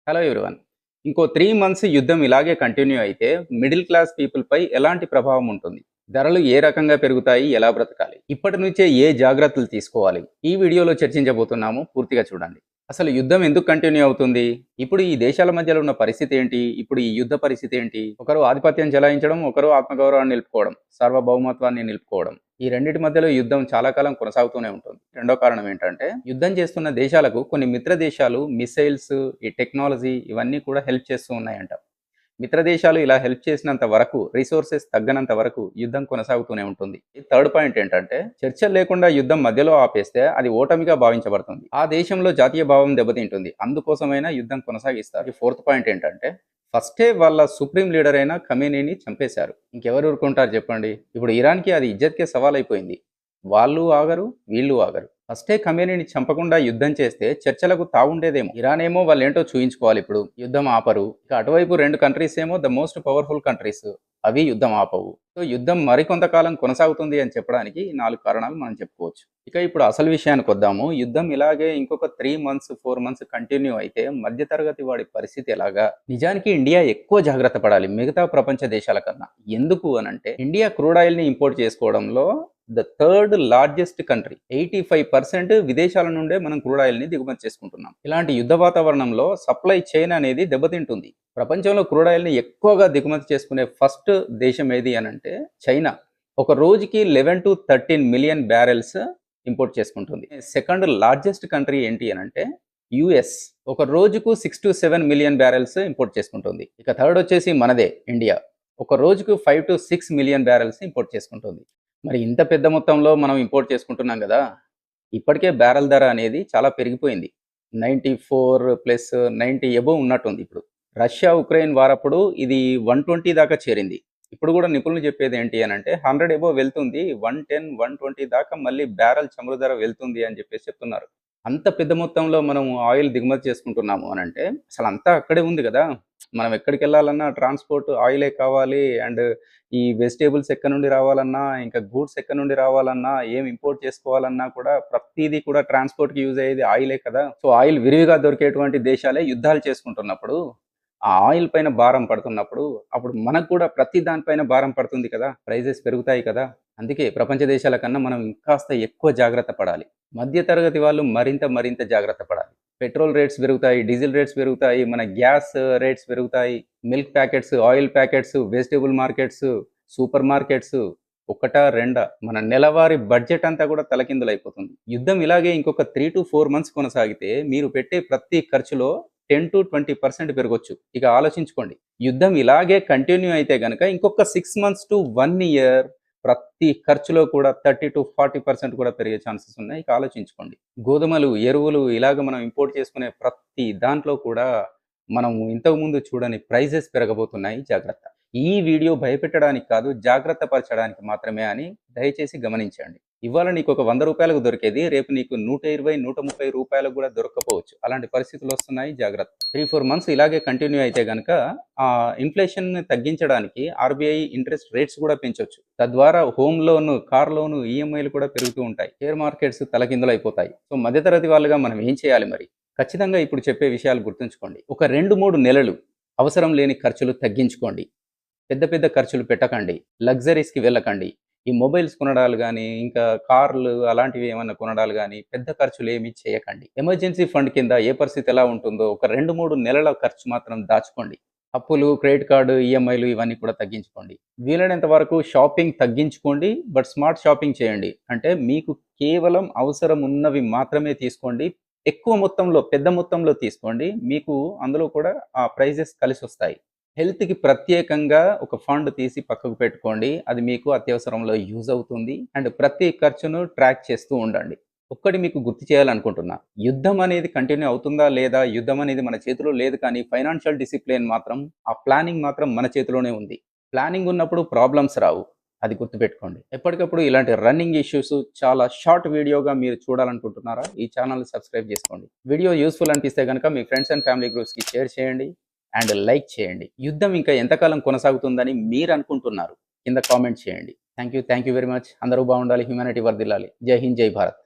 Hello everyone. ఇంకో 3 months యుద్ధం ఇలాగే కంటిన్యూ అయితే మిడిల్ క్లాస్ పీపుల్‌పై ఎలాంటి ప్రభావం ఉంటుంది? ధరలు ఏ రకంగా పెరుగుతాయి? ఎలా బ్రతకాలి? ఇప్పటి నుంచే ఏ జాగ్రత్తలు తీసుకోవాలి? ఈ వీడియోలో చర్చించబోతున్నాము. పూర్తిగా చూడండి. అసలు యుద్ధం ఎందుకు కంటిన్యూ అవుతుంది? ఇప్పుడు ఈ దేశాల మధ్యలో ఉన్న పరిస్థితి ఏంటి? ఇప్పుడు ఈ యుద్ధ పరిస్థితి ఏంటి? ఒకరు ఆధిపత్యం చెలాయించడం, ఒకరు ఆత్మగౌరవాన్ని నిలుపుకోవడం, సార్వభౌమత్వాన్ని నిలుపుకోవడం. ఈ రెండిటి మధ్యలో యుద్ధం చాలా కాలం కొనసాగుతూనే ఉంటుంది. రెండో కారణం ఏంటంటే, యుద్ధం చేస్తున్న దేశాలకు కొన్ని మిత్ర దేశాలు మిసైల్స్, ఈ టెక్నాలజీ ఇవన్నీ కూడా హెల్ప్ చేస్తూ ఉన్నాయంట. మిత్ర దేశాలు ఇలా హెల్ప్ చేసినంత వరకు, రిసోర్సెస్ తగ్గనంత వరకు యుద్ధం కొనసాగుతూనే ఉంటుంది. ఈ థర్డ్ పాయింట్ ఏంటంటే, చర్చలు లేకుండా యుద్ధం మధ్యలో ఆపేస్తే అది ఓటమిగా భావించబడుతుంది. ఆ దేశంలో జాతీయ భావం దెబ్బతింటుంది. అందుకోసమైనా యుద్ధం కొనసాగిస్తారు. ఈ ఫోర్త్ పాయింట్ ఏంటంటే, ఫస్టే వాళ్ళ సుప్రీం లీడర్ అయిన ఖమేనీని చంపేశారు. ఇంకెవరు ఊరుకుంటారు చెప్పండి? ఇప్పుడు ఇరాన్‌కి అది ఇజ్జత్‌కే సవాలైపోయింది. వాళ్ళు ఆగరు, వీళ్ళు ఆగరు. ఫస్టే ఖమేనీని చంపకుండా యుద్ధం చేస్తే చర్చలకు తావుండేదేమో. ఇరాన్ ఏమో వాళ్ళేంటో చూయించుకోవాలి ఇప్పుడు. యుద్ధం ఆపరు. ఇక అటువైపు 2 కంట్రీస్ ఏమో ద మోస్ట్ పవర్‌ఫుల్ కంట్రీస్. అవి యుద్ధం ఆపవు. సో యుద్ధం మరికొంతకాలం కొనసాగుతుంది అని చెప్పడానికి ఈ 4 కారణాలు మనం చెప్పుకోవచ్చు. ఇక ఇప్పుడు అసలు విషయానికొద్దాము. యుద్ధం ఇలాగే ఇంకొక 3 మంత్స్, 4 మంత్స్ కంటిన్యూ అయితే మధ్య తరగతి వాడి పరిస్థితి ఎలాగా? నిజానికి ఇండియా ఎక్కువ జాగ్రత్త పడాలి మిగతా ప్రపంచ దేశాల కన్నా. ఎందుకు అనంటే, ఇండియా క్రూడ్ ఆయిల్‌ని ఇంపోర్ట్ చేసుకోవడంలో ద థర్డ్ లార్జెస్ట్ కంట్రీ. 85% విదేశాల నుండే మనం క్రూడ్ ఆయిల్‌ని దిగుమతి చేసుకుంటున్నాం. ఇలాంటి యుద్ధ వాతావరణంలో సప్లై చైన్ అనేది దెబ్బతింటుంది. ప్రపంచంలో క్రూడ్ ఆయిల్‌ని ఎక్కువగా దిగుమతి చేసుకునే ఫస్ట్ దేశం ఏది అనంటే చైనా. ఒక రోజుకి 11-13 మిలియన్ బ్యారెల్స్ ఇంపోర్ట్ చేసుకుంటుంది. సెకండ్ లార్జెస్ట్ కంట్రీ ఏంటి అనంటే యూఎస్. ఒక రోజుకు 6-7 మిలియన్ బ్యారెల్స్ ఇంపోర్ట్ చేసుకుంటుంది. ఇక థర్డ్ వచ్చేసి మనదే ఇండియా. ఒక రోజుకు 5-6 మిలియన్ బ్యారెల్స్ ఇంపోర్ట్ చేసుకుంటుంది. మరి ఇంత పెద్ద మొత్తంలో మనం ఇంపోర్ట్ చేసుకుంటున్నాం గదా! ఇప్పటికే బ్యారెల్ ధర అనేది చాలా పెరిగిపోయింది. 94 ప్లస్ 90 అబోవ్ ఉన్నట్టుంది ఇప్పుడు. రష్యా, ఉక్రెయిన్ వారప్పుడు ఇది 120 దాకా చేరింది. ఇప్పుడు గూడా నిపుణులు చెప్పేది ఏంటి అనంటే 100 అబోవ్ వెళ్తుంది. 110, 120 దాకా మళ్ళీ బ్యారెల్ చమురు ధర వెళ్తుంది అని చెప్పేసి చెప్తున్నారు. అంత పెద్ద మొత్తంలో మనం ఆయిల్ దిగుమతి చేసుకుంటున్నాము అనంటే అసలంతా అక్కడే ఉంది గదా! మనం ఎక్కడికెళ్ళాలన్నా ట్రాన్స్‌పోర్ట్ ఆయిలే కావాలి. అండ్ ఈ వెజిటబుల్స్ ఎక్కడి నుండి రావాలన్నా, ఇంకా గూడ్స్ ఎక్కడి నుండి రావాలన్నా, ఏం ఇంపోర్ట్ చేసుకోవాలన్నా కూడా ప్రతీదీ కూడా ట్రాన్స్‌పోర్ట్‌కి యూజ్ అయ్యేది ఆయిలే కదా! సో, ఆయిల్ విరివిగా దొరికేటువంటి దేశాలే యుద్ధాలు చేసుకుంటున్నప్పుడు, ఆ ఆయిల్ పైన భారం పడుతున్నప్పుడు, అప్పుడు మనకు కూడా ప్రతి దాని పైన భారం పడుతుంది కదా! ప్రైజెస్ పెరుగుతాయి కదా! అందుకే ప్రపంచ దేశాల కన్నా మనం ఇంకాస్త ఎక్కువ జాగ్రత్త పడాలి. మధ్య తరగతి వాళ్ళు మరింత జాగ్రత్త పడాలి. పెట్రోల్ రేట్స్ పెరుగుతాయి, డీజిల్ రేట్స్ పెరుగుతాయి, మన గ్యాస్ రేట్స్ పెరుగుతాయి. Milk packets, oil packets, vegetable markets, super markets ఒకటా, రెండా మన నెలవారీ బడ్జెట్ అంతా కూడా తలకిందులైపోతుంది. యుద్ధం ఇలాగే ఇంకొక 3-4 మంత్స్ కొనసాగితే మీరు పెట్టే ప్రతి ఖర్చులో 10-20% పెరగొచ్చు. ఇక ఆలోచించుకోండి. యుద్ధం ఇలాగే కంటిన్యూ అయితే గనక ఇంకొక 6 మంత్స్ టు 1 ఇయర్ ప్రతి ఖర్చులో కూడా 30-40% కూడా పెరిగే ఛాన్సెస్ ఉన్నాయి. ఇక ఆలోచించుకోండి. గోధుమలు, ఎరువులు ఇలాగ మనం ఇంపోర్ట్ చేసుకునే ప్రతి దాంట్లో కూడా మనం ఇంతకుముందు చూడని ప్రైజెస్ పెరగబోతున్నాయి. జాగ్రత్త. ఈ వీడియో భయపెట్టడానికి కాదు, జాగ్రత్త పరచడానికి మాత్రమే అని దయచేసి గమనించండి. ఇవాళ నీకొక రూ. 100కు దొరికేది రేపు నీకు 120, రూ. 130 కూడా దొరక్కపోవచ్చు. అలాంటి పరిస్థితులొస్తున్నాయి. జాగ్రత్త. 3-4 మంత్స్ ఇలాగే కంటిన్యూ అయితే గనక ఇన్‌ఫ్లేషన్‌ని తగ్గించడానికి ఆర్‌బీఐ ఇంట్రెస్ట్ రేట్స్ కూడా పెంచొచ్చు. తద్వారా హోమ్ లోన్, కార్ లోన్, ఈఎంఐలు కూడా పెరుగుతూ ఉంటాయి. Share markets తలకిందులైపోతాయి. సో, మధ్యతరగతి వాళ్ళుగా మనం ఏం చేయాలి మరి? ఖచ్చితంగా ఇప్పుడు చెప్పే విషయాలు గుర్తుంచుకోండి. ఒక 2-3 నెలలు అవసరం లేని ఖర్చులు తగ్గించుకోండి. పెద్ద ఖర్చులు పెట్టకండి. లగ్జరీస్‌కి వెళ్ళకండి. ఈ మొబైల్స్ కొనడాలు గానీ, ఇంకా కార్లు అలాంటివి ఏమన్నా కొనడాలు గానీ, పెద్ద ఖర్చులేమి చేయకండి. ఎమర్జెన్సీ ఫండ్ కింద ఏ పరిస్థితి ఎలా ఉంటుందో ఒక 2-3 నెలల ఖర్చు మాత్రం దాచుకోండి. అప్పులు, క్రెడిట్ కార్డ్, ఈఎంఐలు ఇవన్నీ కూడా తగ్గించుకోండి. వీలైనంత వరకు షాపింగ్ తగ్గించుకోండి. బట్ స్మార్ట్ షాపింగ్ చేయండి. అంటే మీకు కేవలం అవసరం ఉన్నవి మాత్రమే తీసుకోండి. ఎక్కువ మొత్తంలో, పెద్ద మొత్తంలో తీసుకోండి. మీకు అందులో కూడా ఆ ప్రైజెస్ కలిసొస్తాయి. హెల్త్‌కి ప్రత్యేకంగా ఒక ఫండ్ తీసి పక్కకు పెట్టుకోండి. అది మీకు అత్యవసరంలో యూజ్ అవుతుంది. అండ్ ప్రతి ఖర్చును ట్రాక్ చేస్తూ ఉండండి. ఒక్కటి మీకు గుర్తు చేయాలనుకుంటున్నా. యుద్ధం అనేది కంటిన్యూ అవుతుందా లేదా? యుద్ధం అనేది మన చేతిలో లేదు కానీ ఫైనాన్షియల్ డిసిప్లిన్ మాత్రం, ఆ ప్లానింగ్ మాత్రం మన చేతిలోనే ఉంది. ప్లానింగ్ ఉన్నప్పుడు ప్రాబ్లమ్స్ రావు. అది గుర్తుపెట్టుకోండి. ఎప్పటికప్పుడు ఇలాంటి రన్నింగ్ ఇష్యూస్ చాలా షార్ట్ వీడియోగా మీరు చూడాలనుకుంటున్నారా? ఈ ఛానెల్‌ని సబ్స్క్రైబ్ చేసుకోండి. వీడియో యూజ్‌ఫుల్ అనిపిస్తే గనక మీ ఫ్రెండ్స్ అండ్ ఫ్యామిలీ గ్రూప్స్‌కి షేర్ చేయండి. అండ్ లైక్ చేయండి. యుద్ధం ఇంకా ఎంతకాలం కొనసాగుతుందని మీరనుకుంటున్నారు? కింద కామెంట్ చేయండి. Thank you very much. అందరూ బాగుండాలి. హ్యుమానిటీ వర్ధిల్లాలి. జై హింద్, జై భారత్.